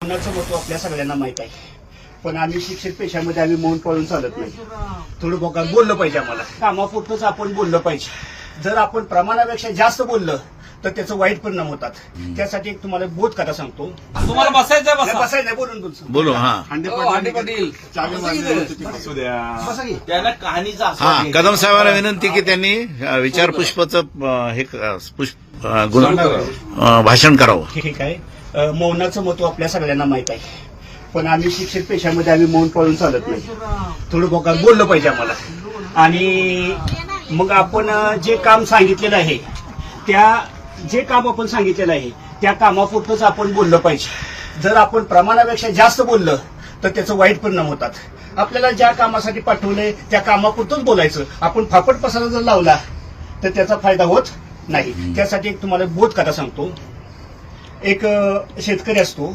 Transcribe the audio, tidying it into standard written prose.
मौनाचं महत्व आपल्या सगळ्यांना माहित आहे, पण आम्ही शिक्षक पेशामध्ये आम्ही मौन पाळून चालत नाही. थोडं बघा बोललं पाहिजे, आम्हाला कामापुरतंच आपण बोललं पाहिजे. जर आपण प्रमाणापेक्षा जास्त बोललं तर त्याचं वाईट परिणाम होतात. त्यासाठी एक तुम्हाला बोध कथा सांगतो. तुम्हाला बसायचं नाही, बसायचं नाही, बोलून बोलतो. बोलू. हा हांडे पाटील त्याला कहाणीचा हा आस्वाद घ्यायचा. कदम साहेबांना विनंती की त्यांनी विचार पुष्पाचं हे भाषण करावं. ठीक आहे. मौनाचं महत्व आपल्या सगळ्यांना माहित आहे, पण आम्ही शिक्षक पेशामध्ये आम्ही मौन पाळून चालत नाही. थोडं बघा बोललं पाहिजे आम्हाला. आणि मग आपण जे काम सांगितलेलं आहे जे काम आपण सांगितलेलं आहे त्या कामापुरतंच आपण बोललं पाहिजे. जर आपण प्रमाणापेक्षा जास्त बोललं तर त्याचं वाईट परिणाम होतात. आपल्याला ज्या कामासाठी पाठवलंय त्या कामापुरतंच बोलायचं. आपण फापट पसारा जर लावला तर त्याचा फायदा होत नाही. त्यासाठी एक तुम्हाला बोध कथा सांगतो. एक शेतकरी असतो,